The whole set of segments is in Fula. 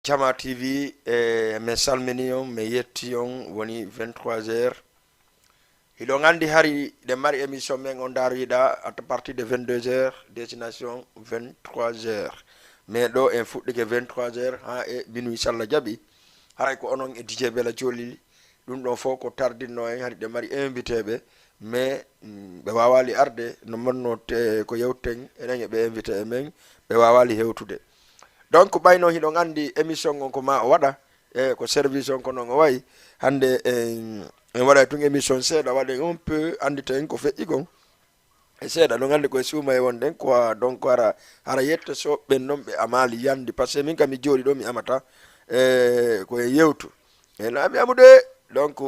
Jama TV me salmini on me yetti on woni 23h hiɗo gandi hari de mari émission men on darida à partir de 22h destination 23h mais ɗo en fuɗɗike 23h ha e minuit sallah jaaɓi haray ko onon e DJ Bella Jolili ɗum ɗon fof ko tardinno en hari de mari invité ɓe mais ɓe wawali arde no manno ko yewten enen e ɓe invité men ɓe wawali hewtude donc ɓayno hiɗo andi émission on ko ma o waɗa e ko service on ko noon o wayi hande en waɗa tun émission seeɗa waɗen un peu anditen ko feƴƴi kon e seeɗa ɗon andi koye suuma e wonɗen ko donc hara yetta soɓɓen noon ɓe amali yandi par ce que min kam mi jooɗi ɗo mi amata koye yewtu e mi amude donc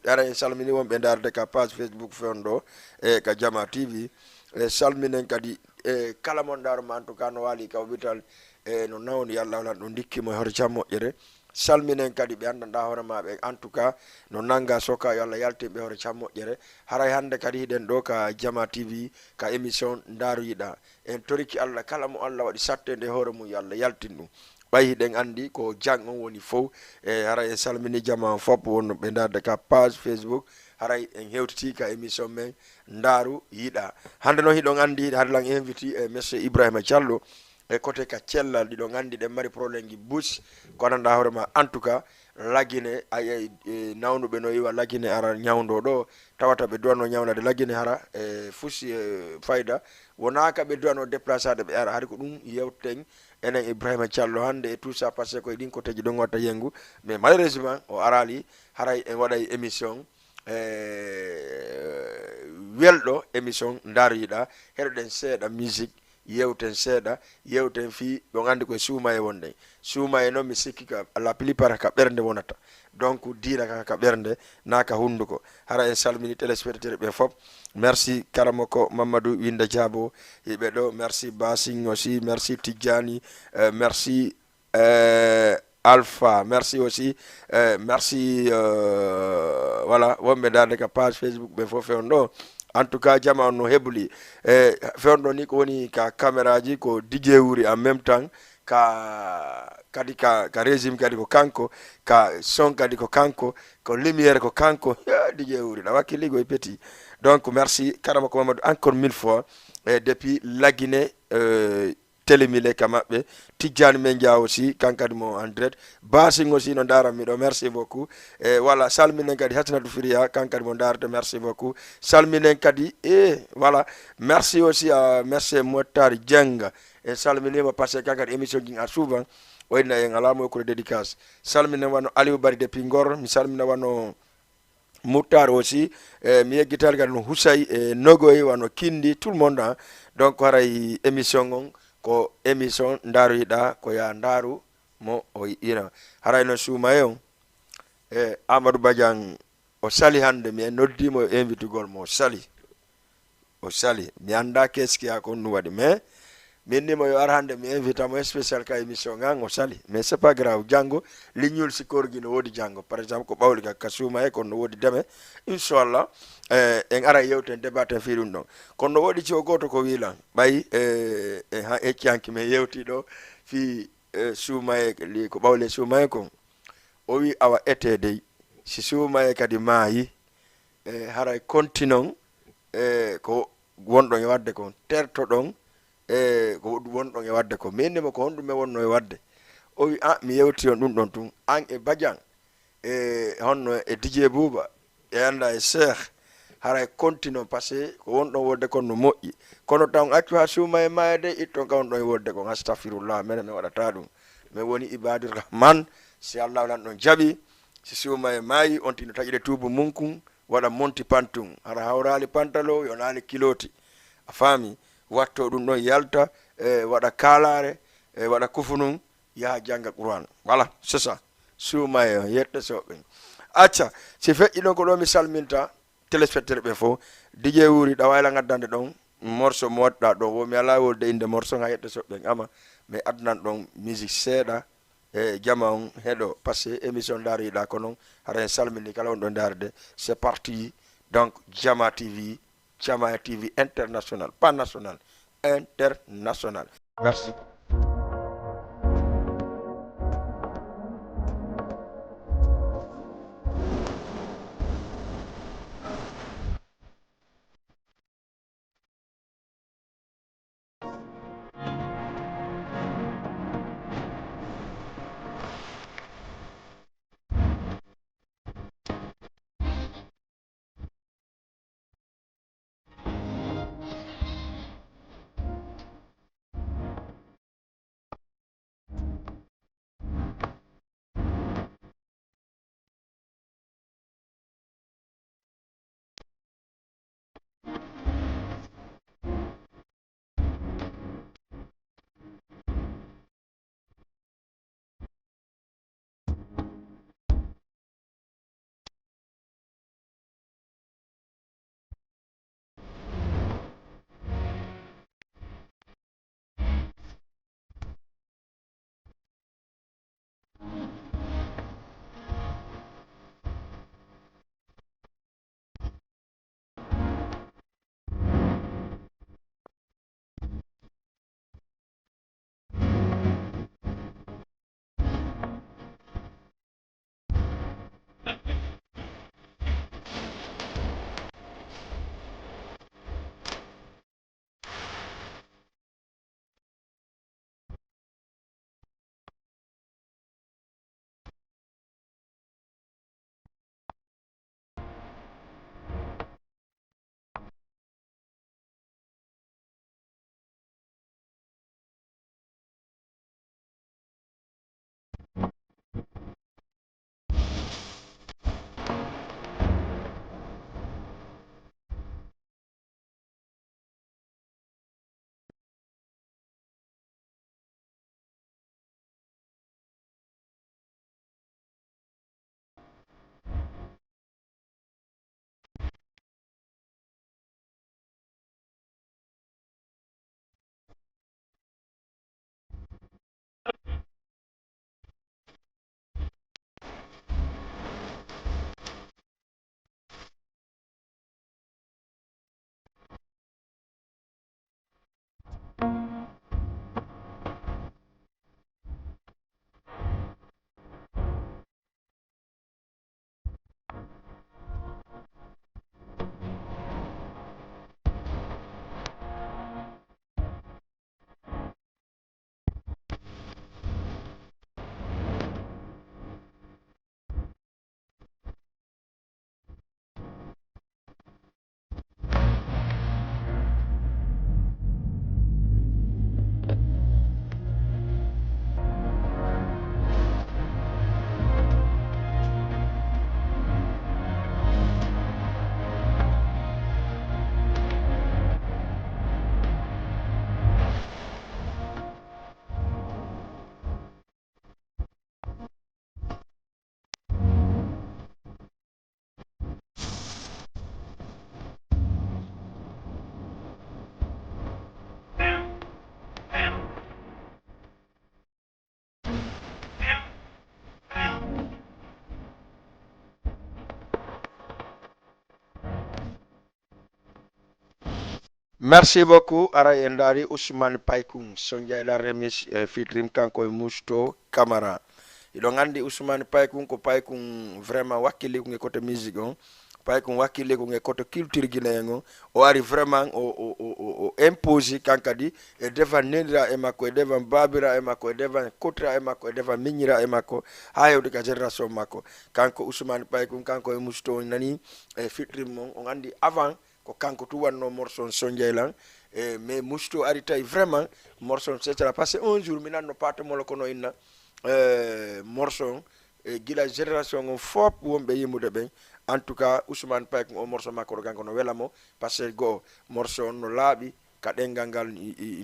ara en salmini wonɓe darde ka page Facebook fewn ɗo e ka Jama TV e salminen kadi e kala mon daroma en tout cas no waali ka hôpital e no nawni yallah wala ɗo dikkimo e hoto jam moƴƴere salminen kadi ɓe anndanɗa hoore maɓe en tout cas no nanga soka yo Allah yaltinɓe hoore jam moƴƴere haray hannde kadi hiɗen ɗo ka Jama TV ka émission ndaroyiɗa en toriki Allah kala mo Allah waɗi sattede hoore mum yo Allah yaltin ɗum ɓay hiɗen anndi ko jang on woni fof e haray en salmini jama on fof wonno ɓe darde ka page Facebook haray en hewtiti ka émission men ndaaru yiɗa hannde noon hiɗon anndi haɗalan invité e monsieur Ibrahima Diallo e côté ka cellal ɗiɗon anndi ɗen mari probléme ji bus ko anndanɗa hoore ma en tout cas lagine ayey nawnuɓe no yiwa lagine ara ñawdo ɗo tawata ɓe duwanno ñawnade lagine hara e fusi e fayda wonaka ɓe duwanno déplacade ɓe ara hari ko ɗum yewten enen Ibrahima Diallo hannde et tout ça parce que koye ɗin côtéji ɗon watta yengu mais malheureusement o arali haray en waɗay émission welɗo émission ndaroyiɗa heɗoɗen seeɗa musique yewten seeɗa yewten fi ɗon andi koye suuma e wonɗen suuma e noon mi sikki ka la plupart ka ɓernde wonata donc diina ka ɓernde naka hunduko hara en salmini téléspectateur ɓe fof merci karamoko Mamadou Winda Diabo hiɓe ɗo merci Basing aussi merci Tidjani merci Alpha merci aussi merci voilà wonɓe darde ka page Facebook ɓe fof on ɗo en tout cas jama on no heɓuli fewndo ni ko woni ka caméra ji ko DJ wuri en même temps kadi ka régime kadi ko kanko ka son kadi ko kanko ko lumière ko kanko DJ wuri ɗa wakkiligo e petit donc merci karama ko Mamadou encore 1000 fois depuis Laguiné télémilé ka maɓɓe Tidjani men dia aussi kankadi mo en direct Basing aussi no daranmi ɗo merci beaucoup e voilà salminen kadi Hasanatu Firia kankadi mo darde merci beaucoup salminen kadi e voilà merci aussi à monsieur Motar Dieng e salminima par ce que kankadi émission ji a souvent wayna en alamo e ko dédicace salminen wano Aliou Bari depuis Ngor mi salmina wano Moutar aussi mi yeggital kadi no Husay e Nogoy wano Kindi tout le monde donc haray émission on ko émission ndaroyiɗa ko ya ndaru mo o ina haray no suuma e on e Amadou Badian o sali hande mi noddimo e invitugol mo o sali mi anda keskiya ko nu waɗi mais minnimo yo ar hande mi invita mo spécial ka émission ngan o sali mais c'est pas grave jango lignol sikorgi no wodi jango par exemple ko ɓawli ka suuma e kono no wodi deme inchallah en ara yewten débatten fi ɗum ɗon kono no woɗi cio goto ko wilan ɓayi ha ecciyanki men yewti ɗo fi suuma e ko ɓawle suuma e kon o wi awa ete dey si suuma e kadi maayi haray continon ko wonɗon e wadde kon terto ɗon ko wonɗon e wadde ko minnimo ko honɗume wonno e wadde o wi mi yewti on ɗum ɗon tun an e Badian e honno e DJ Bouba e anda e Cheikh haray continue par ce que ko wonɗon wodde kon no moƴƴi kono taw accu ha suuma e maayde itton ka wonɗon e wodde kon astafirullah mene mi waɗata ɗum mi woni Ibadur Rahman si Allah walan ɗon jaaɓi si suuma e maayi on tino taƴide tuubu munkum waɗa monti pantum hara hawrali pantalo yonali kiloti a faami watto ɗum ɗon yalta waɗa kalare waɗa kufunum yaha janga Qur'an voilà c'est ça suuma e yette soɓɓen acca si feƴƴi ɗon ko ɗo mi salminta téléspectateur ɓe fof DJ wuri ɗa wayla gaddande ɗon morceau mo waɗɗa ɗon womi ala wolde inde morceau ha yette soɓɓen ama mais adnan ɗon musique seeɗa e jama on heɗo par ce que émission ndaroyiɗa ko noon hara en salmini kala on ɗo darde c'est parti donc Jama TV international pas national international merci merci beaucoup ara en daari ousmane paykun sonjayla remis fitrim kanko e musto camara iɗon andi ousmane paykun ko paykun vraiment wakkili ko e côté musique on paykun wakkili ko e côté culture guinéen on o ari vraiment o imposi kankadi e defa nenira e makko e defa babira e makko e defa kotira e makko e defa miñira e makko ha hewde ka génération makko kanko ousmane paykun kanko e musto nani e fitrim mon on andi avant ko kanko tu wanno morceau sonjeylan mais musto ari tawi vraiment morceau c'est parce que un jour mi nanno patamolo kono inna morceau gila génération on fop wonɓe yimude ɓen en tout cas ousmane payk o morceau makko ɗo kanko no welamo par ce que goo morceau on no laaɓi ka ɗengal ngal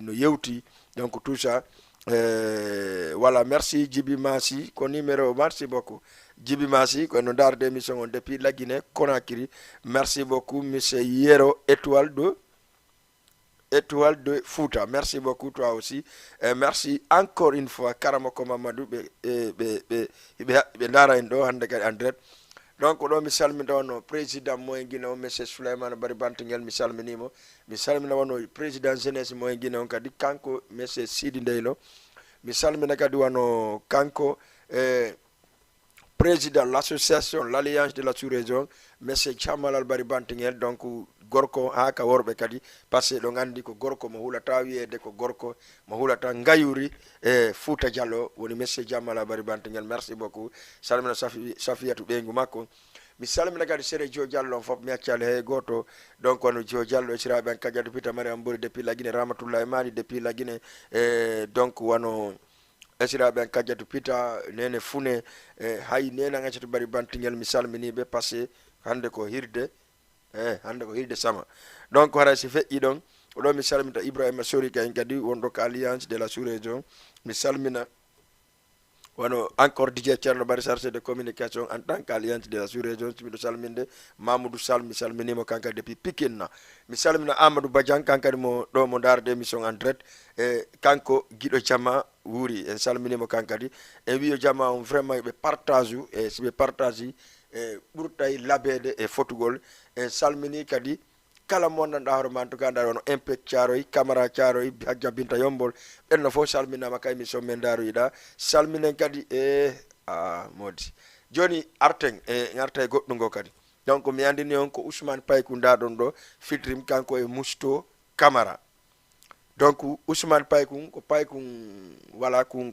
no yewti donc tout ça voilà merci djiby masi ko numéro merci beaucoup djiby masi ko no darde émission on depuis la Guinée Conakry merci beaucoup monsieur Yero étoile de Fouta merci beaucoup toi aussi merci encore une fois Karamoko Mamadou ɓe ndara en ɗo hande kadi en direct donc ɗo mi salmina wonno président moyen Guinée o monsieur Souleymane Bari Bantingel mi salminimo mi salmina wonno président jeunesse moyen Guinée on kadi kanko monsieur Sidi Ndeylo mi salmina kadi wano kanko président l'association l'alliance de la sous-région monsieur Chamal Albari Bantingel donc gorko ha ka worɓe kadi par ce que ɗo gandi ko gorko mo hulata wiyede ko gorko mo hulata ngayuri e Fouta Diallo woni monsieur Jamal Albari Bantingel merci beaucoup salmina Safiyatu ɓeygu makko mi salmina kadi sere Jo Diallo on fof mi accali hay goto donc wano Jo Diallo e siraɓe en kadiade pita mari ambori depuis la Guinée Ramatoullahi Mali depuis la Guinée donc wano esiraɓe en kadiatu pita nene fune hay nena gaccatu bari bantingel mi salminiɓe par ce que hande ko hirde hande ko hirde sama donc hara si feƴƴi ɗon oɗo mi salmina Ibrahima Sorika en kadi wonɗo ko alliance de la sous-région mi salmina wano encore DJ Thierno Bari chargé de communication en tant qu'alliance de la sous-région miɗo salminde Mamadou Sall mi salminimo kankadi depuis Pikine mi salmina Amadou Badian kankadi mo ɗo mo darde émission en direct kanko guiɗo jama wuuri en salminimo kankadi en wiyo jama on vraiment ɓe partage e siɓe partage ɓurtay labede e fotugol en salmini kadi kala mo nanɗa hoore ma en tout cas nda wono impec Thiaroye Camara Thiaroye Hajja Binta Yombol ɓenno fof salminama ka émission men daroyiɗa salminen kadi modi joni arten arta e goɗɗugo kadi donc mi andini on ko Ousmane Paykou ndaɗon ɗo fitrim kanko e Mousto Camara donc Ousmane Paykou ko Paykou voilà kun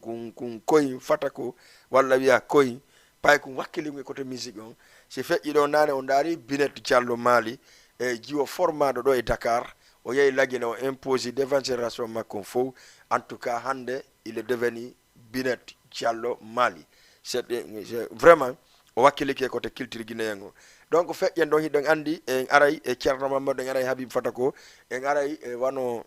koye fata ko walla wiya koye Paykou wakkiligu e côté musique on si feƴƴi ɗo nane o daari Binet Diallo Mali e jiwo formaɗo ɗo e Dakar o yehi laguine o imposi devant génération makko fof en tout cas hande il est devenu Binet Diallo Mali c'est vraiment o wakkiliki e côté culture guinéen o donc feƴƴen ɗo hiɗen andi en aray e Ceerno Mamadou en aray Habib Fata ko en aray e wano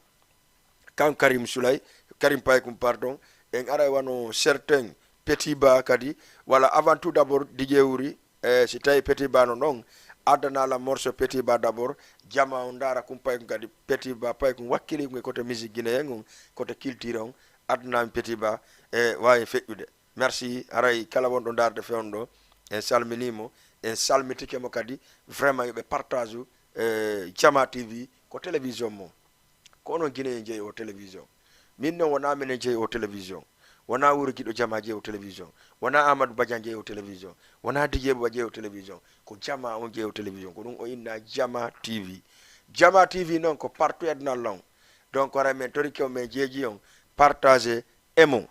kan Karim Soulay Karim Paykoum pardon en aray wano certain Petit Ba kadi wala avant tout d'abord DJ Wuri si tawi Petit Ba no ɗon addanala morceau Petit Ba d'abord jama on dara kum Paykoum kadi Petit Ba Paykoum wakkili e côté musique guinéen on côté culture on addanami Petit Ba e wawi feƴƴude merci haray kala wonɗo darde fewn ɗo en salminimo en salmitikemo kadi vraiment yoɓe partage Jama TV ko télévision mo ko onon Guinéen jeeyi o télévision min noon wona minen jeeyi o télévision wona wuro giɗo Jama jeeyi o télévision wona Amadou Badian jeeyi o télévision wona Didier Ba jeeyi o télévision ko Jama on jeeyi o télévision ko ɗum o inna Jama TV Jama TV noon ko partout aduna long donc wara men torikew men jeeji on partage emo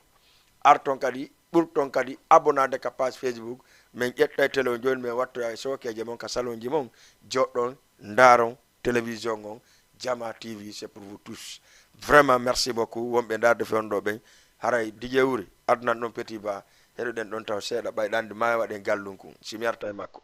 arton kadi ɓurton kadi abonnade ka page Facebook min ƴetta télé o joni min wattoya e sokeje mon ka salonji mon joɗɗon ndaron télévision on Jama TV c'est pour vous tous vraiment merci beaucoup wonɓe darde fewndo ɓen haray DJ Wuri adnan ɗon Petit Ba heɗoɗen ɗon taw seeɗa ɓayɗande ma waɗen gallunku simi arta e makko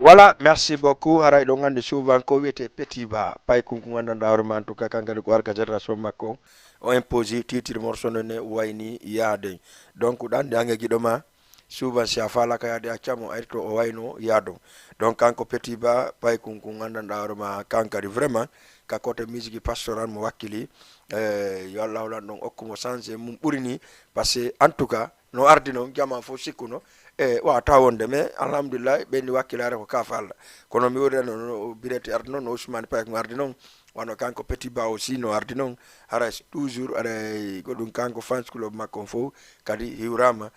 Voilà, merci beaucoup. Haray ɗo gandi souvent ko wiyete petit ba pay ko gandanɗa hoorema en tout cas kankadi ko arka génération makko o imposé titre morceau ne wayni yaade donc ɗo andi ange guiɗo ma souvent si a falaka yaade accamo ari to o wayno yaado donc kanko petit ba pay ko gandanɗa hoorema kankadi vraiment ka côté musique pastoral mo wakkili yo allah holan ɗon okkumo changé mum ɓuri ni par ce que en tout cas no ardi noon jama fof sikkuno wawata wonde mais alhamdulillah ɓenni wakkilare ko kafa Allah kono mi wurano no birete ardi noon no Ousmane Paye ko ardi noon wano kanko petit ba aussi no ardi noon hara toujours aɗa ko ɗum kanko fans club makko fof kadi hiwrama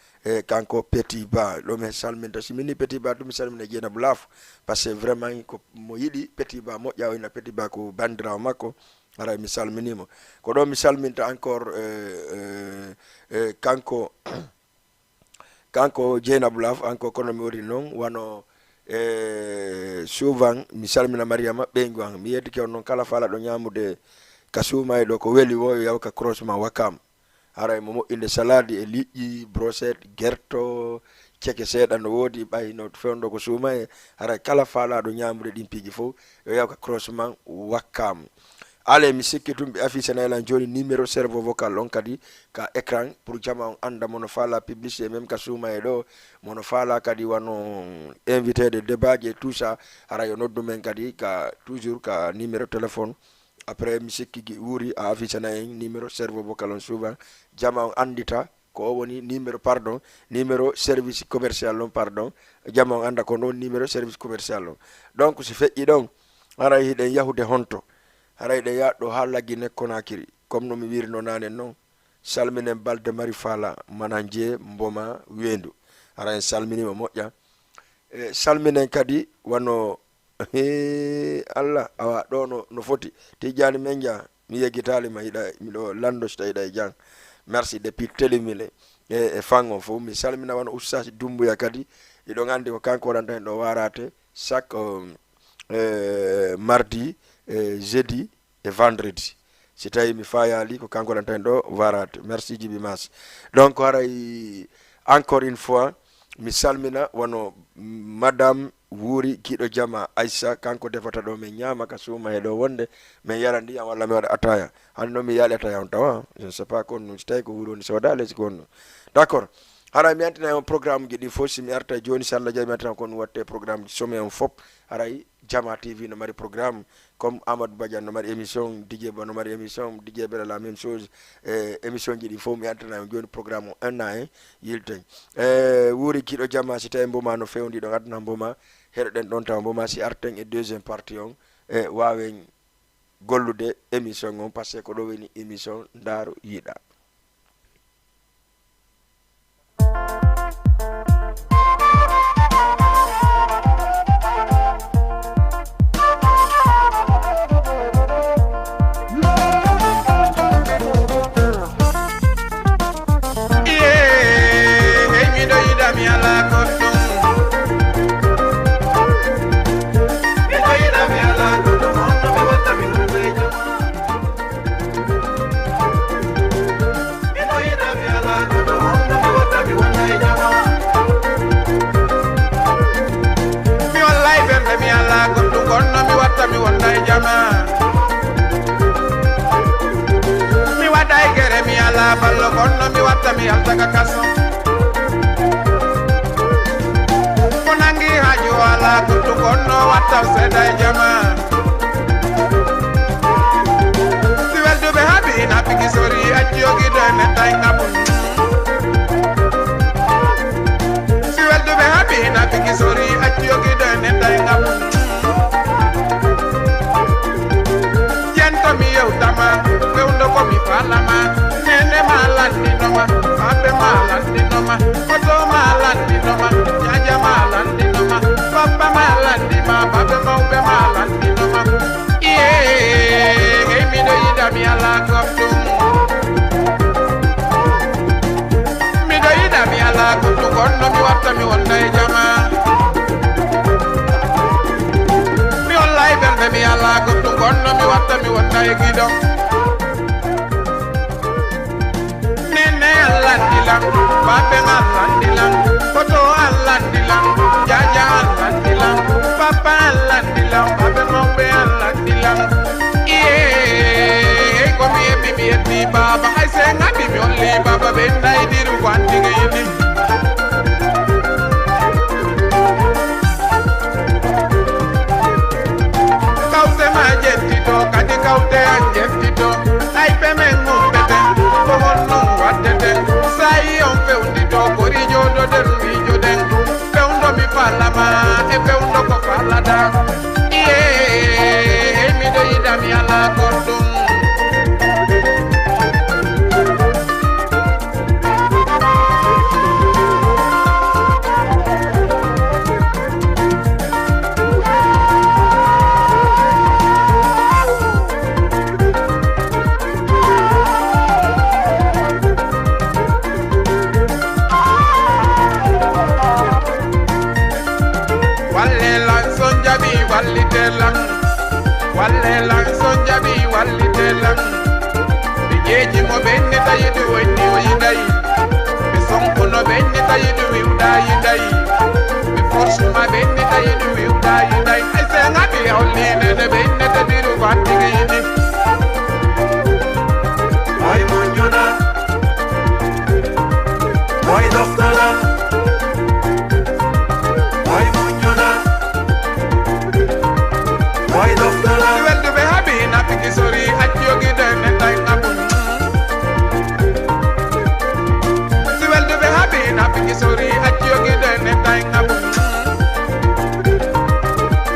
kanko petit ba ɗo mi salminta simini petit ba ɗum mi salmina Dieynabou Lafo par ce que vraiment ko mo yiɗi petit ba moƴƴa wayna petit ba ko bandirawo makko hara mi salminimo ko ɗo mi salminta encore kanko Dieynabou Lafo encore kono mi wori noon wano souvent mi salmina Mariama ɓeygu an mi yeddike on noon kala fala ɗo ñamude ka suumay ɗo ko weli wo yo yawka croisement Wakam haray mo moƴƴinde salade e liƴƴi brochette gerto ceke seeɗa no woodi ɓay no fewndo ko suumay haray kala falaɗo ñamude ɗin piiji fof yo yawka croisement Wakam ale mi sikki tum ɓe affiche naylan joni numéro cerveau vocal on kadi ka écran pour jama on anda mono fala publicité même ka suuma e ɗo mono fala kadi wano invité de débat et tout ça hara yo noddu men kadi ka toujours ka numéro téléphone après mi sikki wuuri a affiche nayen numéro cerveau vocal on souvent jama on andita ko o woni numéro pardon numéro service commercial on pardon jama on anda ko noon numéro service commercial on donc si feƴƴi ɗon hara hiɗen yahude honto haray ɗe yaɗɗo ha laggine Konakiri comme no mi wirno nane noon salminen balde mari fala mananje mboma wendu hara en salminima moƴƴa salminen kadi wano Allah awa ɗo no foti tijani men ja mi yeggitalima yiɗa miɗo lando so tawiɗa e jang merci depuis telemile e fango fof mi salmina wano oustaz Dumbuya kadi iɗon andi ko kanko waɗanta hen ɗo warate chaque mardi jeudi et vendredi si tawi mi fayali ko kanko waɗanta hen ɗo warate merci Djiby Mas donc haray encore une fois mi salmina wono madame wuuri kiɗo jama Aissa kanko defata ɗo min ñama ka suuma e ɗo wonde min yara ndiyam walla mi waɗa ataya hande noon mi yaali ataya on tawa je ne sais pas ko non so tawi ko wuuri woni soda leysi ko wonno d' accord haray mi antina on programme ji ɗi fof si mi arta joni so Allah jaɓi mi antina kon watte programme ji somme on fop haray Jama TV no mari programme comme Amadou Badiane no mari émission DJ Ba no mari émission DJ Bela la même chose émission ji ɗi fof mi antana joni programme o 1 an yilten wuuri kiɗo jama si tawi mboma no fewndi ɗo adna mboma heɗoɗen ɗon taw mboma si arten e deuxième partie on wawen gollude émission on par ce que ko ɗo woni émission Ndaro Yiiɗa. Mi wadai gere mi ala ballo kono mi watta mi altaga kaso Konangi haju ala kutu kono watta seda jama Siwel dube habi na pigi sori ajogi de netai ngabun Siwel dube habi na pigi sori ajogi de netai ngabun mi utama we undo ko mi palama nene malandi noma abe malandi noma koto malandi noma jaja malandi noma papa malandi ma babe ma ube malandi noma hey mi do yida mi ala koptum mi do yida mi ala koptum kono mi watta mi wonda e jama mi wallahi belde mi ala koptum kono mi watta mi wonda e gidon nene alandilam babe alandilam koto alandilam jaja alandilam allandilam babe mawɓe allandilam iye komi mi yetti baba hay se ngadi mi olli baba ɓe naydiru ko andiga yidi kawte ma jettito kadi kawte an jettito ay pemen ngumbete ko honnum waddete sayi on fewndito ko rijoɗoɗen wijoɗen fewdomi fallama e fewdo ko fallata iye miɗo yiɗami ala goɗɗum wallelan son jaɓi wallitelan ɓe ƴeeji mo ɓenni tayiɗi wonni o yidayi ɓe sonkuno ɓenni tayiɗi wiwɗa yidayi ɓe forsuma ɓenni tayiɗi wiwɗa yidayi hay se ngaɓi hollinene ɓenne tadiru ko hattigi yiɗi Moy moƴƴona moy doftona moy moƴƴona moy doftona welduɓe haaɓi nappiki sori acci yogide nettay ngabum si welduɓe haaɓi nappiki sori acci yogide nettay ngabum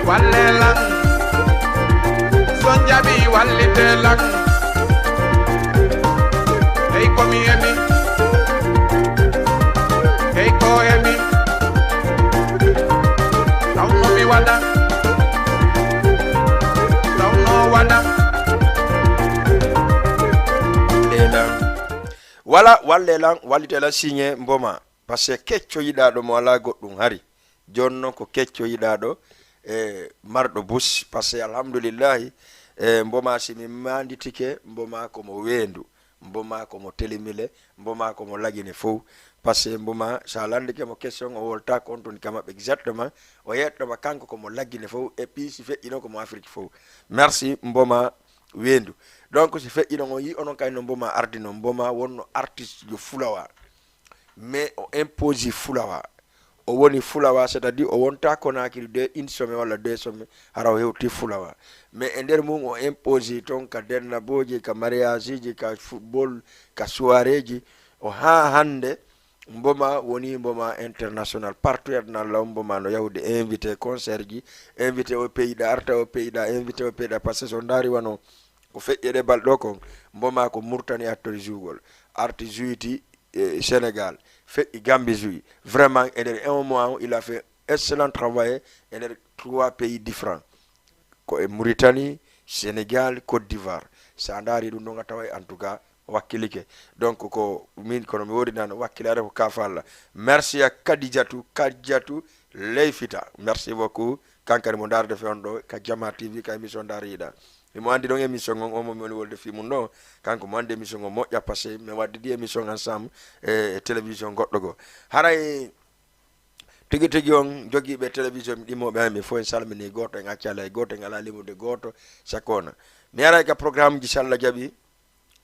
wallelan son jaɓi wallitelan hey komi emi hey ko emi tawnomi waɗa tawno waɗa wala wallelan wallitelan signé mboma par ce que kecco yiɗaɗo mo ala goɗɗum hari jonno ko kecco yiɗaɗo marɗo bus par ce que alhamdoulillahi mboma simi manditike mboma komo weendu mboma komo telemile mboma komo lagine fof par ce que mboma sa landike mo question o wolta kontoni ka maɓɓe exactement o yettoma kanko komo laggine fof et puis si feƴƴino komo afrique fof merci mboma weendu donc si feƴƴino o yi onon kayno mboma ardino mboma wonno artiste jo fulawa mais o impose fulawa o woni fulawa c'est à dire o wonta konakiri de une semaine walla 2 semaines hara o hewti fulawa mais e nder mum o impose ton ka dennaboji ka mariage ji ka football ka soirée ji o ha hande mboma woni mboma international partout adnalla mboma no yahude invité concert ji invité o pays da arta o pays da invité o pays da parce que so ndari wano ko feƴƴede balɗo kon mboma ko murtani acteur jugol arti juiti Sénégal fait Gambie joui vraiment et un mois il a fait excellent travail et 3 pays différents Mauritanie Sénégal Côte d'Ivoire ça andari dum non tawa en tout cas wakkilike donc ko min kono mi wodi nan wakkilare ko kafalla merci à Kadijatu Leifita merci beaucoup kankari mo darde fe on do ka Jama TV ka émission darida mi andi don émission on mo woni wolde fi mun no kanko mo andi émission mo moƴƴa passé mi waddi di émission ensemble télévision goddo go haray tigi on jogiiɓe télévision ɗimoɓe mi fo en salmini goto en accala e goto en ala limude goto sakona mi aray ka programme ji salla jaɓi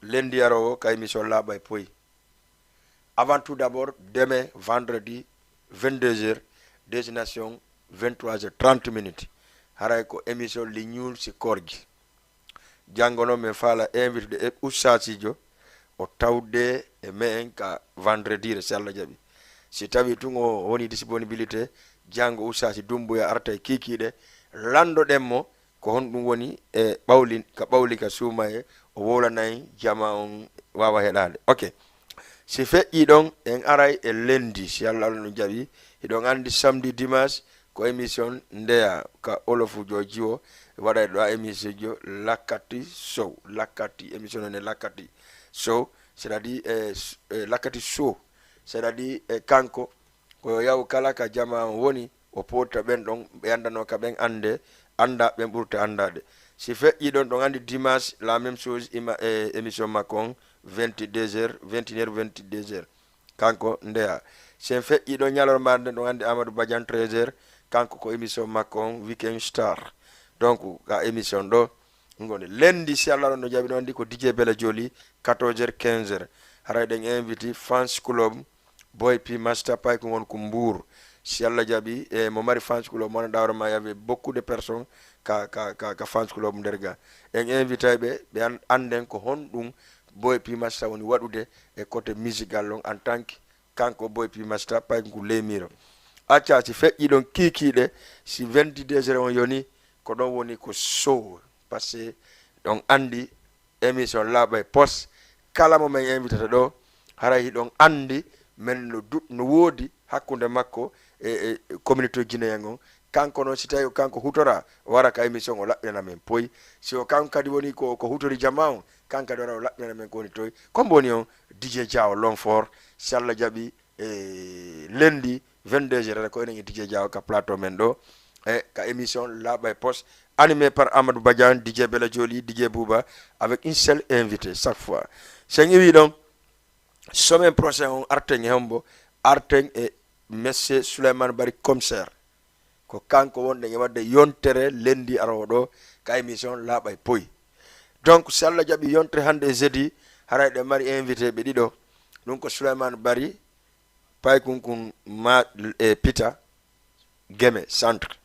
lundi arowo ka émission laaɓa e poyi avant tout d'abord demain vendredi 22h destination 23h30 haray ko émission li ñuul si korgi jangono me fala invité e ussasijo o tawde e men ka vendredi re salla jaɓi si tawi tun o woni disponibilité jango ussasi dumbuya arta e kikiɗe landoɗenmo ko honɗum woni e ɓawli ka suuma e o wolanayi jama on wawa heɗade ok si feƴƴi ɗon en aray e lundi si allah ɗum jaɓi hiɗon andi samedi dimanche ko émission ndeya ka olofu jo jiwo waɗa ɗo émission jo lakkati show lakkati émission ne lakkati show c'est à dire lakkati show c'est à dire kanko ko yaw kala ka jama woni o pota ben don be andano ka ben anda ben burte andade si feƴƴi ɗon ɗon andi dimanche la même chose ima émission makon 22h 21h kanko ndeya si feƴƴi ɗon ñalorma ɗon andi Amadou Badiane 13h kanko ko émission makko on weekend star donc ka émission ɗo ngoni lendi si Allah no jaɓi ɗon ndi ko DJ Bella Joli 14h 15h haray ɗen invité fans club boy p master pay ko won ko Mbour si Allah jaɓi e mo mari fans club mon dawra ma yabe beaucoup de personnes ka fans club nder ga en invité ɓe anden ko hon ɗum boy p master woni waɗude e côté musical on en tant que kanko boy p master pay ko leemiro acca si feƴƴi ɗon kiikiiɗe si 22h on yoni ko ɗon woni ko show par ce que ɗon andi émission laaɓa e poste kala mo men invitata ɗo haray hiɗon andi men no woodi hakkunde makko e communauté guinéen on kanko noon si tawi kanko hutora wara ka émission o laɓɓinana men poyi si o kanko kadi woni ko hutori jama on kanko kadi wara o laɓɓinana men ko woni toy comme woni on DJ Diaw Longfort si Allah jaɓi lundi 22h ko enen e DJ Diaw ka plateau men ɗo e ka émission laaɓa e poste animé par Amadou Badiane, DJ Bella Joli, DJ Bouba, avec une seule invitée chaque fois. C'est évident, semaine prochaine, on Arteng et Monsieur Souleymane Bari commissaire. Ko kanko wonde wadde yontere lendi arodo ka émission la bay poy. Donc si Allah jabi yontere hande jeudi haray de mari invité be dido. Donc Souleymane Bari pay kunkun ma e Pita Geme centre.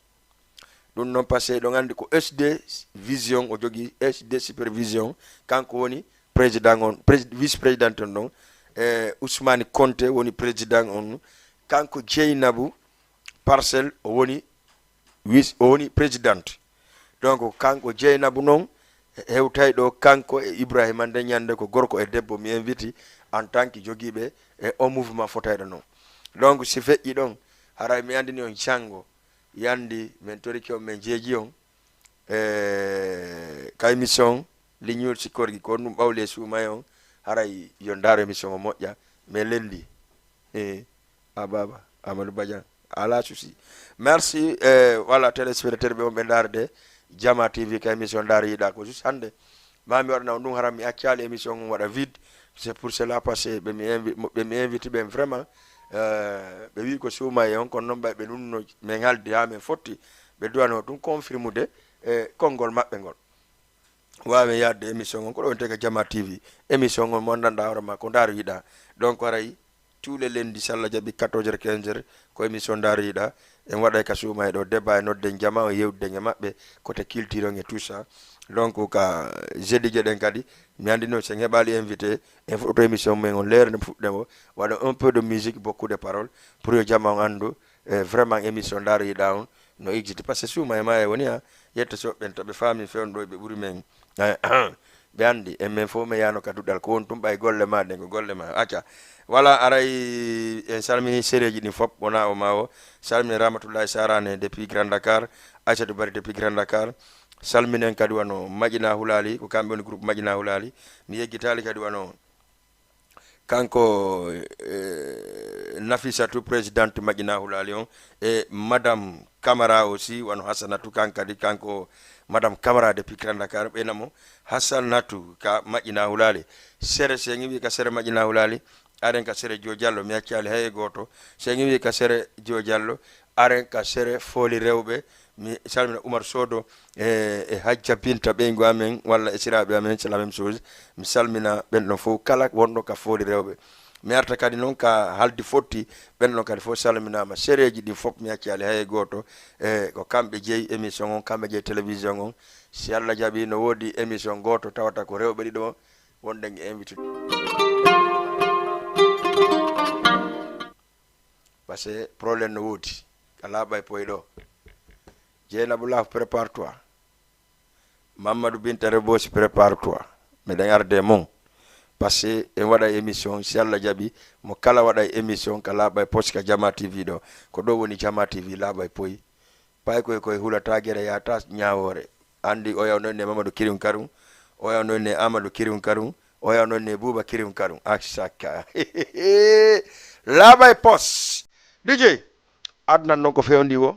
Ɗum non passé ɗon andi ko SD vision o jogi SD supervision kanko woni président on vice président on ɗon Ousmane Conté woni président on kanko Djeynabou parcelle o woni présidente donc kanko Djeynabou noon hewtay ɗo kanko e Ibrahima nde ñande ko gorko e debbo mi inviti en tant que jogiiɓe e o mouvement fotayɗo noon donc si feƴƴi ɗon haray mi andini on janngo yandi men toriki on men jeeji on ka émission lignol sikorgi ko ɗum ɓawle suumay on haray yo ndaaro émission o moƴƴa mais lendi baba Amadou Badiane ala souci merci voilà téléspectateur ɓe on ɓe ndaarde Jama TV ka émission ndaaro yiɗa ko juste hande mami waɗana on ɗum haram mi accali émission on waɗa vide c'est pour cela passé ɓe mi invite ɓe vraiment ɓe wi ko suumay on kono noon ɓe nunno min haldi ha min fotti ɓe duwano ɗum confirmude e konngol maɓɓe ngol wawi yadde émission on ko ɗo tega Jama TV émission on mo gandanɗa hoorema ko ndaaro yiɗa donc haray tous les lundis sallah jaɓi 14h 15h ko émission ndaaro yiɗa en waɗay ka suumay ɗo débat e nodden jama o yewdiden e maɓɓe côté culture on et tout ça donc ka jeudi jeɗen kadi mi andino sen heɓali invité en fuɗɗoto émission men on leere nde fuɗɗen o waɗa un peu de musique beaucoup de paroles pour yo jama on andu vraiment émission ndaaro yiɗa on no existe par ce que suuma e ma e woni ha yetta soɓɓen to ɓe faami fewno ɗo ɓe ɓuuri men ɓe andi en min fof mi yano ka duɗɗal ko woni tum ɓay golle ma ɗen ko golle ma acca voilà aray en salmini séréji ɗin fop wona o ma o salmini Ramatoullahi Sarane depuis Grand Dakar Aissatou Bari depuis Grand Dakar salminen kadi wano Madina Hulali ko kamɓe woni groupe Madina Hulali mi yeggitali kadi wano kanko Nafisatou présidente Madina Hulali on et madame Camara aussi wano Hassanatou kankadi kanko madame Camara depuis Grand Dakar ɓenamo Hassanatou ka Madina Hulali sere se ngi wi ka sere Madina Hulali aren ka sere Jo Diallo mi accali hay goto se ngi wi ka sere Jo Diallo aren ka sere Foli rewɓe mi salmina Oumar Sodo e Hadja Binta ɓeygu amen walla e siraɓe amen c'est la même chose mi salmina ɓen ɗon fof kala wonɗo ka Foli rewɓe mi arta kadi noon ka haldi fotti ɓen ɗon kadi fof salminama séréji ɗi fof mi accali hay goto ko kamɓe jeeyi émission on kamɓe jeeyi télévision on si Allah jaɓi no woodi émission goto tawata ko rewɓe ɗiɗo wonɗen e invité par ce que problème no woodi ala ɓay poye ɗo Djeynabou Laf prépare-toi Mamadou Binta Bosi prépare-toi meɗen arde mon parce que en waɗa émission si Allah jaɓi mo kala waɗa émission ka laaɓa e poste ka Jama TV ɗo ko ɗo woni Jama TV laaɓa e poyi pay koye hulata gueɗe yata ñawore andi o yaw noon ne Mamadou Kirim Karum o yaw noon ne Amadou Kirim Karum o yaw noon ne Bouba Kirim Karum achaka laaɓa e poste DJ adnan noon ko fewndi wo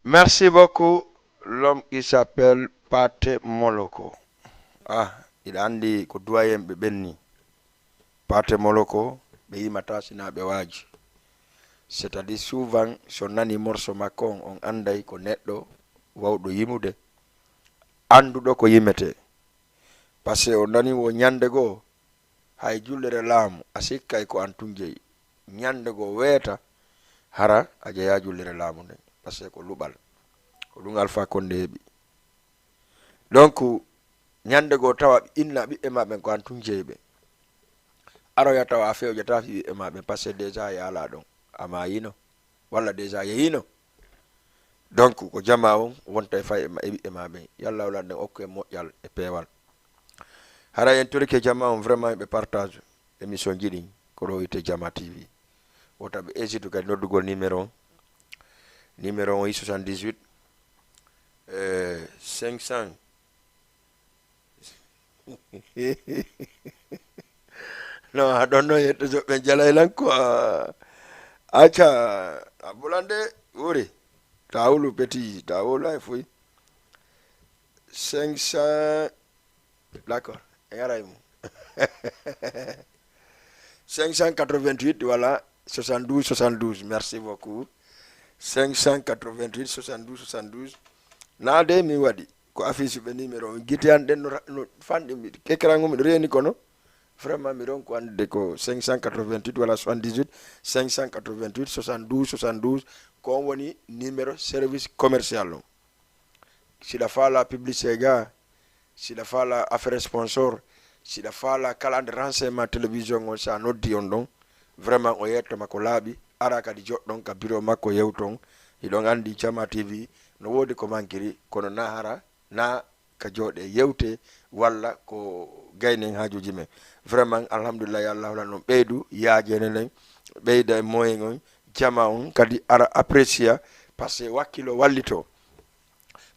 Merci beaucoup. L'homme qui s'appelle Pate Moloko. Ah, il andi ko doyen be benni. Pate Moloko be yimata sina be waji. C'est-à-dire souvent so nani morso makon on anday ko neddo wawdo yimude andudo ko yimete. Parce que on nani wo nyande go hay jullere laamu asikkay ko antunjey nyande go weta hara aje ya jullere laamu ne parce que ko lubal ko dum alfa konde hebi donc nyande go tawa inna bi e mabbe ko antunjeybe aro ya tawa afew jata fi e mabbe parce que déjà ya la don ama yino wala déjà yino donc ko jama on wonta fa e mabbe yalla wala de okke mo yal e pewal hara en turke jama on vraiment be partage émission jidi ko do ite Jama TV wota be hésite ka noddugol numéro 78 500 no I don't know yet so be jala lan ko acha abulande wori tawulu petit tawulu ay fuy 500 d'accord yaraimo 588 voilà 72 merci beaucoup 588 72 nade mi wadi ko affiche be numéro giti an den no fandi mi kekrango mi reni kono vraiment mi don ko ande ko 588 voilà 78 588 72 ko woni numéro service commercial si la fala publicité ga si la fala affaire sponsor si la fala calande renseignement télévision on sa noddi on don vraiment o yetto mako laabi ara kadi joddon ka bureau makko yewton idon andi Jama TV no wodi ko mankiri kono na hara na ka jode yewte walla ko gaynen hajuji men vraiment alhamdulillah ya Allah wala non beydu yaajene len beyda moyen on Jama on kadi ara apprécia parce que wakilo wallito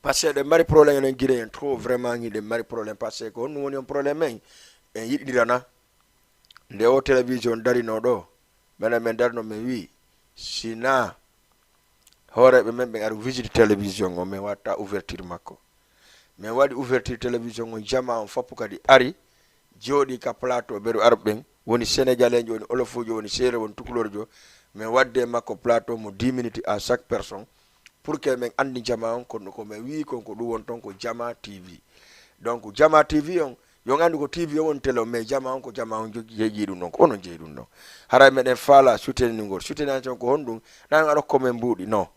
parce que de mari problème en guide en trop vraiment ni de mari problème parce que on woni on problème en yidirana nde o télévision dari no do mena men darno me wi sina hore be men be ar visite télévision o men wata ouverture makko men wadi ouverture télévision on Jama on foppu kadi ari jodi ka plateau beru arben woni sénégalais joni olofujo woni sere woni tukulorjo men wadde makko plateau mo 10 minutes à chaque personne pour que men andi Jama on ko men wi ko du won ton ko Jama TV donc Jama TV on yo andi ko TV won tele mais Jama on ko Jama on jeji dum non ko onon jeyi dum non hara meden fala soutenir ngol soutenir ko hondum nan aro ko men budi non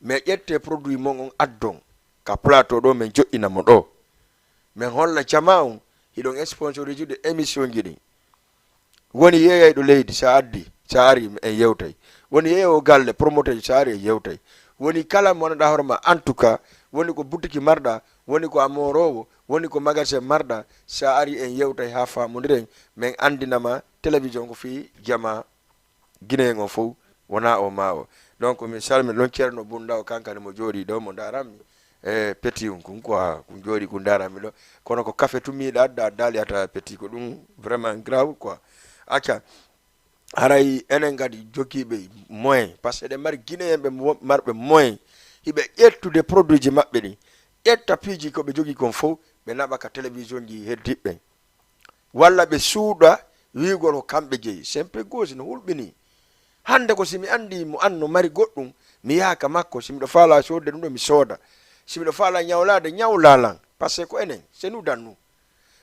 mais yette produit mon on addon ka plateau do men joina mo do men holla Jama on hidon sponsorisé de émission jidi woni yeey do leydi sa addi sa ari en yewtay woni yeeyo galle promoteur sa ari yewtay woni kala mo da horma en tout cas woni ko boutique marda woni ko amorowo woni ko magasin marda sa ari en yewtay ha famudiren men andinama télévision ko fi Jama Guinée ngo fo wona o mawo donc mi salmi lon cerno bunda o kankane mo jodi do mo darami petit on ko jodi ko darami do kono ko café tumi da dali ata petit ko dum vraiment grave quoi acha haray enen gadi jokibe moyen parce que de mar Guinée be marbe moyen hibe ettude produit ji mabbe ni etta piji ko be jogi kon fo be nabaka télévision ji heddibe walla be suuda wiigol kambe jeyi sempre gozi no hulbini hande ko simi andi mo anno mari goddum mi yaaka makko simi do fala sodde dum do mi soda simi do fala nyawlade nyawlalan parce que ko enen c'est nous dans nous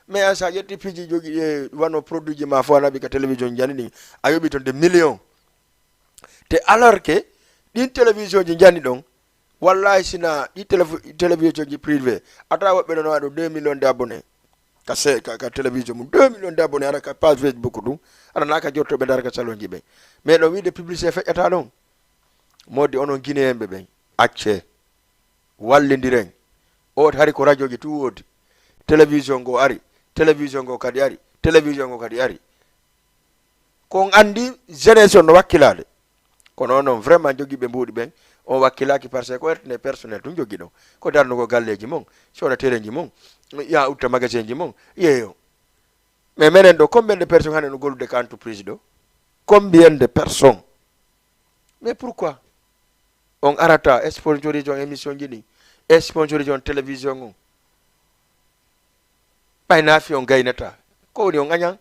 mais asa yetti piji jogi wano produit ji ma fo nabi ka télévision janini ayobi ton de millions te alors que din télévision ji jani don wallahi sina di télévision ji privé ata wobbe non wado 2 millions d'abonnés ka télévision 2 millions d'abonnés ara ka page Facebook dum ara naka jotto be dar ka salon jibe mais no wiide publicité feƴata non modi onon guinéen be acce wallindiren o hari ko radio ji tu wodi télévision go ari télévision go kadi ari ko andi jeunesse no wakkilade kono non vraiment jogi be mbudi ben o wakkilaki parce que ko erne personnel dum jogi do ko darno go galleji mon soda terenji mon ya utta magasin ji mon yeyo mais menen do combien de personnes hanen gollude ka entreprise do combien de personnes mais pourquoi on arata sponsorise on émission ji ɗi sponsorise on télévision on ɓay naafi on gaynata ko woni on añan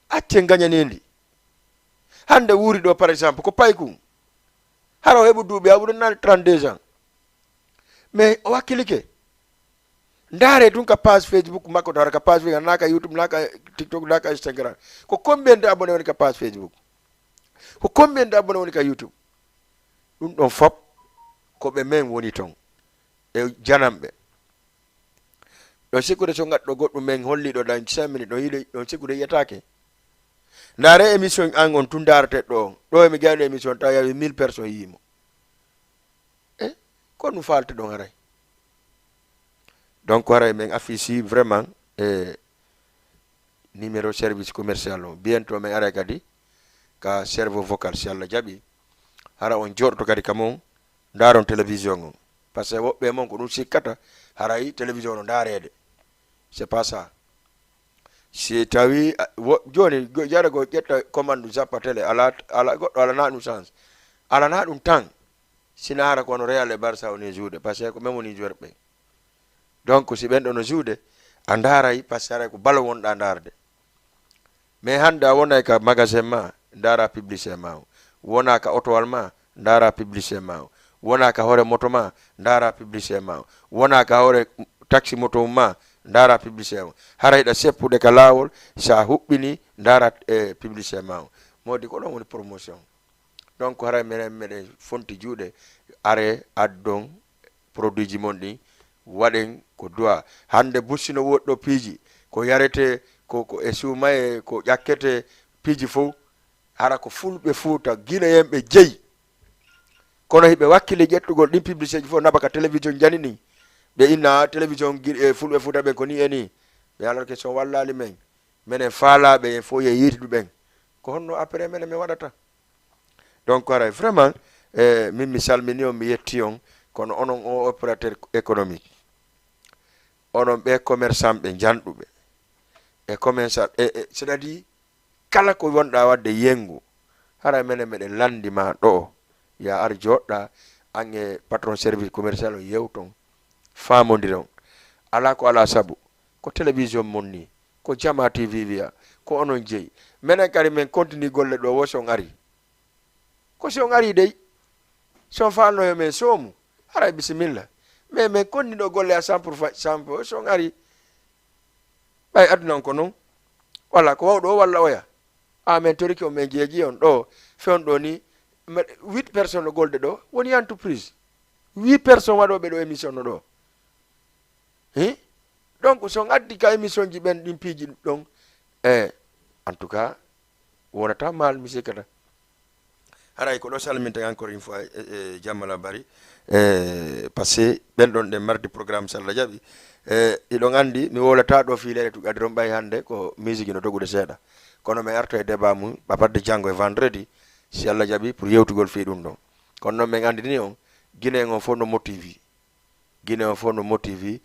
acce gañanendi hande wuuri ɗo par exemple ko paykum hara o heɓu duuɓi aɓuɗo nani 32 ans mais o wakkilike ndaare tun ka page Facebook makko to hara ka page Facebook naka YouTube naka TikTok naka Instagram ko combien de abonné woni ka page Facebook ko combien de abonné woni ka YouTube ɗum ɗon fop ko ɓe men woni ton e janamɓe ɗon sikkude so gaɗɗo goɗɗum men holliɗo dan 5 minutes ɗon yiɗi ɗon sikkude yiyatake ndaare émission an on tun darate ɗo emi gayno émission taw yawi 1000 personnes yimo ko ɗum falte ɗon haray donc haray men affici vraiment numéro service commercial o bientôt men aray kadi ka serveur vocal si Allah jaɓi hara on joɗoto kadi kamon ndaron télévision on par ce que woɓɓe mon ko ɗum sikkata haray télévision no ndarede c'est pas ça si tawi joni jara go ƴetta commande zappa télé ala goɗɗo alana ɗum chance alana ɗum tan sina hara kono Real e Barça woni juuɗe par ce que ko même woni joueur ɓe donc si ɓen ɗo no juuɗe a ndaray par ce que haray ko balo wonɗa ndarde mais hande a wonay ka magasin ma ndara publicité ma o wona ka otowal ma ndara publicité ma o wona ka hoore moto ma ndara publicité ma o wona ka hoore taxi moto ma ndara publicité ma haray ɗa seppude ka laawol sa huɓɓini ndara publicité ma o modi ko ɗon woni promotion donc haray meɗen fonti juuɗe are addon produit ji mon ɗi waɗen ko duwa hande bussino woɗɗo piiji ko yarete ko e suumaye ko ƴakkete piiji fof hara ko fulɓe fuuta gila yemɓe jeyi kono hiɓe wakkile ƴettugol ɗin publicité ji fof naba ka télévision jani ni ɓe inna télévision fulɓe fuuta ɓen ko ni e ni ɓe alors que so wallali men minen faalaɓe en fof ye yiitidu ɓen ko honno après menen min waɗata donc haray vraiment min mi salmini on mi yetti on kono onon o opérateur économique onon ɓe commerçant ɓe janɗuɓe e commerçant c'est à dire kala ko wonɗa wadde yengu haray menen meɗen landima ɗo ya ar joɗɗa an e patron service commercial o yewton famodiron ala ko ala sabu ko télévision mon ni ko Jama TV wiya ko onon jeeyi menen kadi men continue golle ɗo wo son ari ko si on ari dey son falnoyo men soomu haray bisimilla mais men konniɗo golle a 100% son ari ɓay adunan ko noon walla ko wawɗo o walla oya men toriki o men jeeji on ɗo fewn ɗo ni 8 personnes no golde ɗo woni entreprise 8 personnes waɗoɓe ɗo émission no ɗo donc son addi ka émission ji ɓen ɗin piiji ɗon en tout cas wonata mal mi sikkata haray ko ɗo salminte encore une fois jammala bari par ce que ɓen ɗon ɗe mardi programme so Allah jaɓi iɗon andi mi wolata ɗo fiilede to gadiron ɓay hande ko musique no dogude seeɗa kono mi arta e débat mum ɓapadde janggo e vendredi si Allah jaɓi pour yewtugol fi ɗum ɗon kono noon min andini on guinéen on fof no motivi guinéen on fof no motivi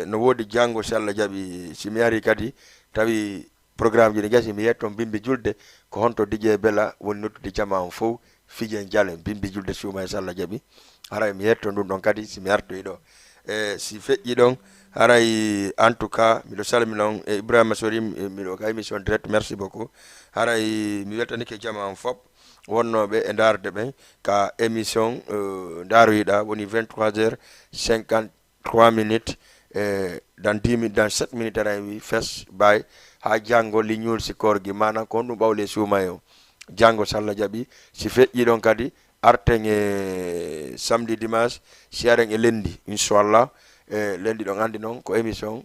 no woodi janggo si Allah jaɓi si mi ari kadi tawi programme ji ɗi gasi mi yetton bimbi julde ko honto DJ Bella woni noddude jama on fof fijen jalen bimbi julde suuma e so Allah jaɓi haray mi yetto ɗum ɗon kadi si mi artoyi ɗo si feƴƴi ɗon haray en tout cas miɗo salmina on e Ibrahima Sorim miɗo ka émission direct merci beaucoup haray mi weltanike jama on fop wonnoɓe e darde ɓen ka émission daroyiɗa woni 23h53 minutes dans 10 minutes dans 7 minutes aɗa wi fes bay ha janggo liñol si korgui manan ko ɗum ɓawle suuma o janggo so Allah jaɓi si feƴƴi ɗon kadi arten e samedi dimanche si aren e lendi inchallah lendi ɗon andi noon ko émission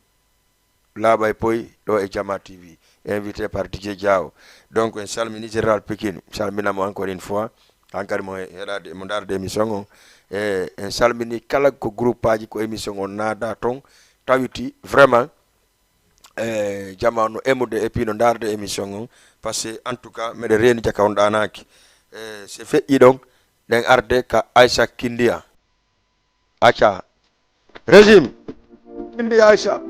laaɓa e poyi ɗo e Jama TV invité par DJ Diaw donc en salmini général Pikine salminamo encore une fois hankadi mo heɗade mo darde émission o en salmini kala ko groupe aji ko émission o naada ton tawiti vraiment Jama no emude et puis no darde émission o par ce que en tout cas meɗe reeni jaka on ɗanaki se feƴƴi ɗon ɗen arde ka Aïcha Kindia acca régime Kindia Aïcha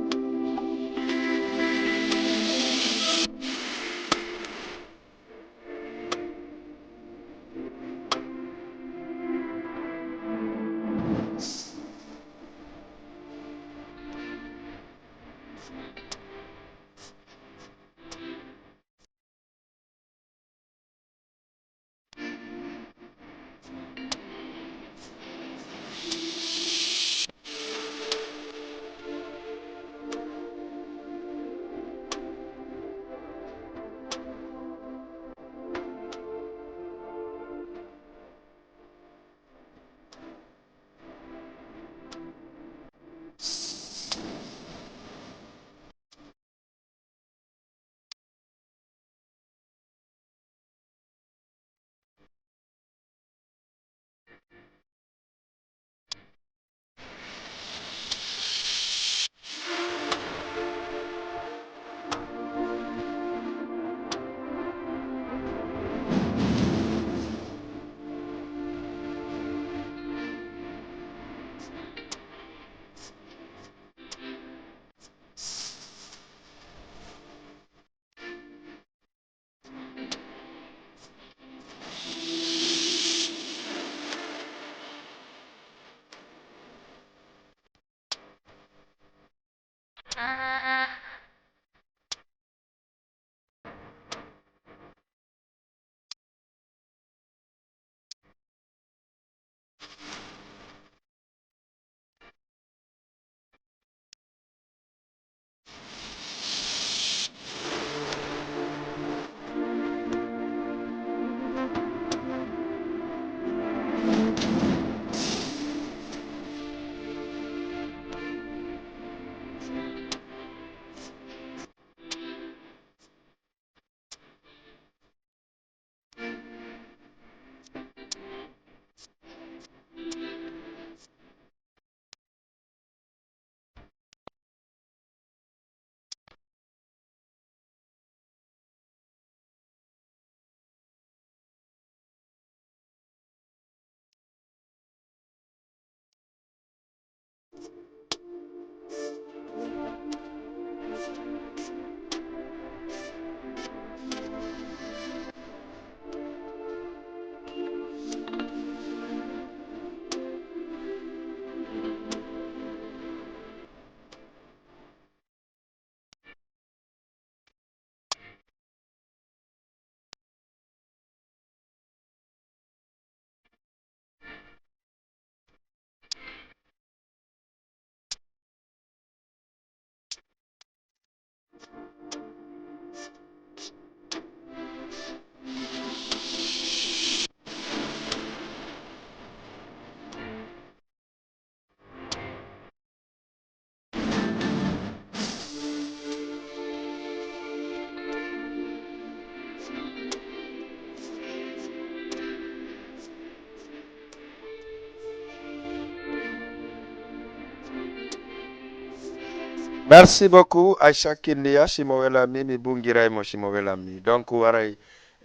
Merci beaucoup Aisha Kindia simo welami mi bungiray mo simo welami donc waray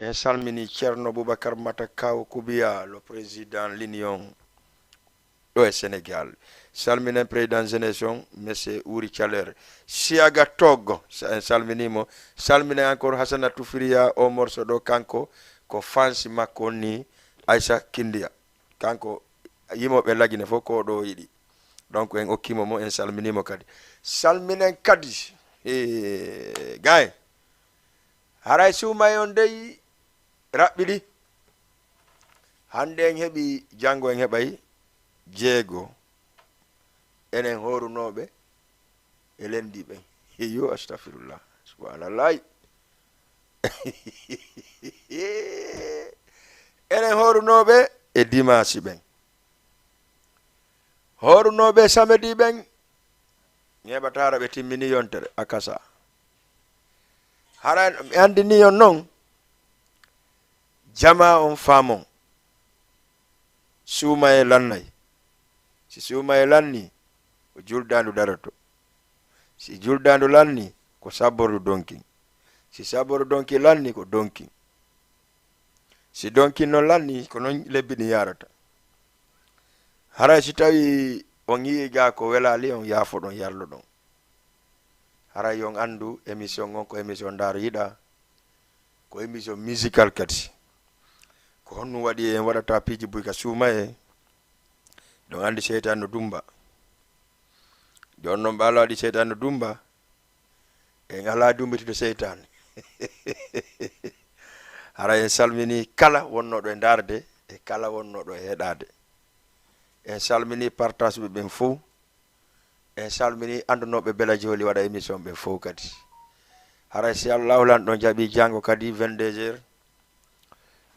en salmini Thierno Boubacar Mata Kaw Koubiya le président l'Union do Sénégal salminen président génération monsieur Ouri Thialer Siaga Togo en salminimo salminen encore Hassanatou Firiya o morceau do kanko ko fansi makko ni Aisha Kindia kanko yimoɓe lagine fof ko ɗo yiɗi donc en okkimo mo en salminimo kadi salminen kadi gay haray suumay on dey raɓɓiɗi hande en heɓi janngo en heɓay jeego enen horunoɓe e lendi ɓen yo astafirullah subhanallah enen horunoɓe e dimasi ɓen horunoɓe samedi ɓen ñeɓatara ɓe timmini yontere akasa hara mi andini on noon jama on famon suuma e lannay si suuma e lanni ko juldandu darato si juldandu lanni ko sabboru donkin si sabboru donki lanni ko donkin si donkin non lanni ko non lebbini yarata hara si tawi on yii ga ko welali on yaafo ɗon yarlo ɗon hara yon andu émission on ko émission ndar yiɗa ko émission musical kadi ko honno waɗi en waɗata piiji buyka suuma e ɗon andi seytan no dumba jon noon ɓaalo waɗi seytan no dumba en ala dumbitiɗo seytan hara en salmini kala wonnoɗo e darde e kala wonnoɗo e heɗade en salmini partage ɓe ɓen fof en salmini andunoɓe bela joli waɗa émission ɓen fof kadi haray si allahu lan ɗon jaaɓi janggo kadi 22h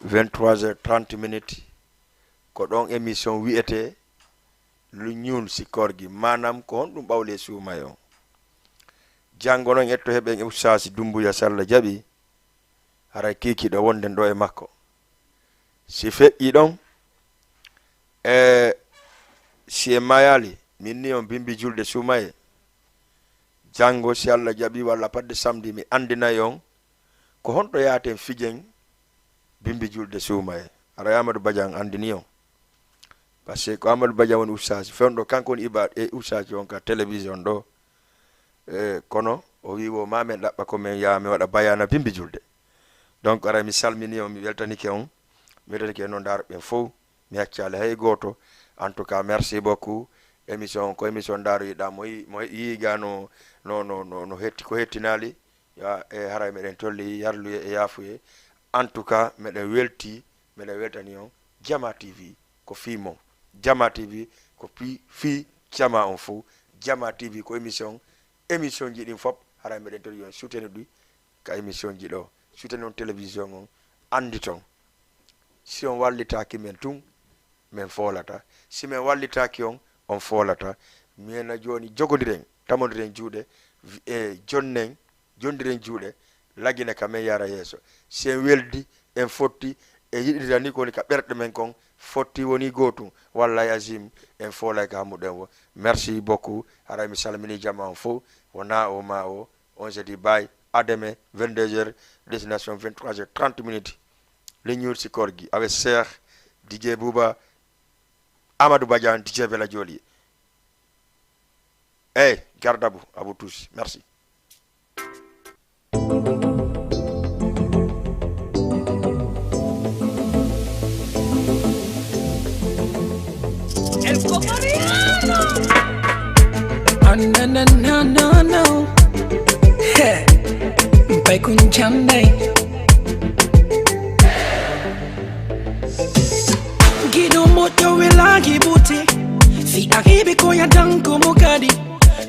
23h30 minutes ko ɗon émission wiyete lu ñuul sikorgi manam ko honɗum ɓawle suumay on janggo noon etto heɓen ustasi Dumbuya Salla jaaɓi haray kikiɗo wonden ɗo e makko si feƴƴi ɗon si e mayali min ni on bimbi julde suumaye janggo si Allah jaɓi walla padde samedi mi andinayi on ko honɗo yaaten fijen bimbi julde suumaye ara Amadou Badian andini on par ce que ko Amadou Badian woni ustasi fewndo kanko woni iba e ustasi on ka télévision ɗo kono o wi wo mamen ɗaɓɓa komin yaa mi waɗa bayana bimbi julde donc ara mi salmini on mi weltanike on mi weltanike noon daaroɓen fof mi haccali hay goto en tout cas merci beaucoup émission ko émission daaro yiɗa mo yiiga no hetti ko hettinali ya e haray meɗen tolli yarluye e yaafuye en tout cas meɗen welti meɗen weltani on Jama TV ko fimo Jama TV ko fi jama on fou Jama TV ko émission ji ɗin fop haray meɗen tolli on soutenu ɗi ka émission ji ɗo soutenu on télévision on andi ton si on wallitaki men tun men folata si men wallitaki on folata mena joni jogodiren tamodiren juuɗe e jondiren juuɗe lagine ka men yara yeeso si en weldi en fotti e yiɗirta ni koni ka ɓerɗe men kon fotti woni gotum wallay azim en folay ka hammuɗen wo merci beaucoup haray mi salmini jama on fof wona o ma o on se dit bye ademe 22h destination 23h30 minutes leñol sikorgi avec Cheikh DJ Bouba Amadou Badian DJ Bela Joli garde à vous tous. Merci. El Comoriano. Oh, no. Pai kun chandai. Gido moto wela gibuti. Si akibi koya danko mokadi.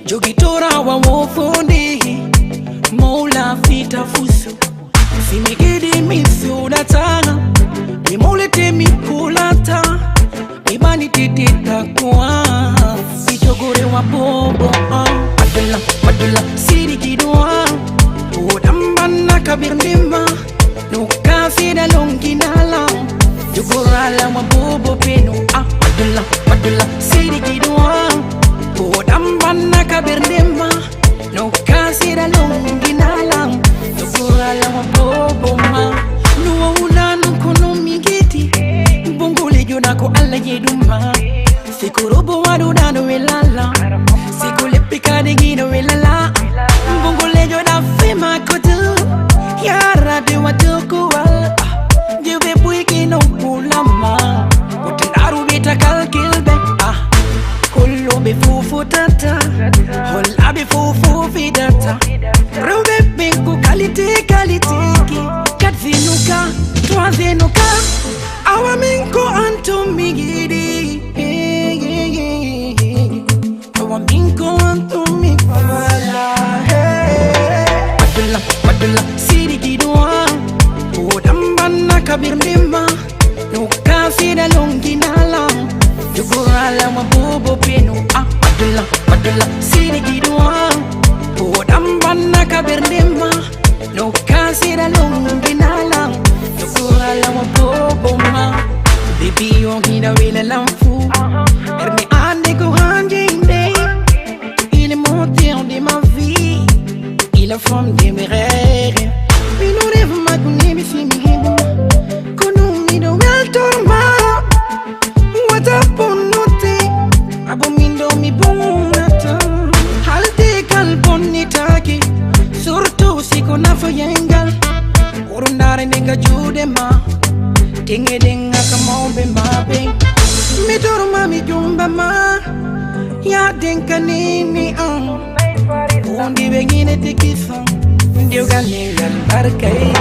Jogitora wa wofundi. Mola fita fusu. Si migidi misu datana. Mimolete mikulata. Imani titita kwa Ichogore wa bobo Madula siri kidua Udambana kabirnima Nukasi da longinala Jugurala wa bobo penu Madula siri kidua Udambana kabirnima Nukasi da longinala Jugurala wa bobo ma Nuwa ulanu kono migiti Bungule junako alla yeduma Sikurubu wadudano welala Sikulipika digino welala Bungule jona fema kutu Yarabi watuku wala Jube buiki no pulama Utinaru bita kalkilbe Kullu bifufu tata Hola bifufu fidata Rube binku kalitiki Katzinuka, twazinuka Awa minko anto migidi Awa minko anto mifala Madula siri kidua Udambana kabirnima Nukasi da longinala Jugurala mabubo penu Madula siri kidua Udambana kabirnima Nukasi da longinala Jugurala mabubo ma Baby, on hina wila lamfu Erni ande ko hanjinde Il est moteur de ma vie Il est femme de mes rêves Mi non rêve ma kune mi si mi hibu Kunu mi do wel torma Wata ponote Abo mindo mi bunata Halte kal bonitaki Surtout si kona fayengal Urundare nega jude ma Dinge dinga kamombe mabe Midoro mami jumba ma Ya dinka nini Undi begine tikisa Ndiyo gani lalbarkai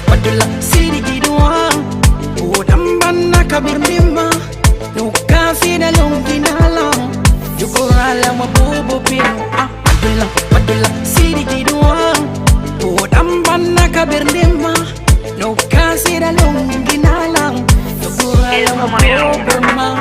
Madula siri jidua Udambana kabirnima Nukasi da longinala Jugurala mabubo pinu Madula siri jidua Udambana kabirnima Nukasi da longinala Jugurala mabubo ma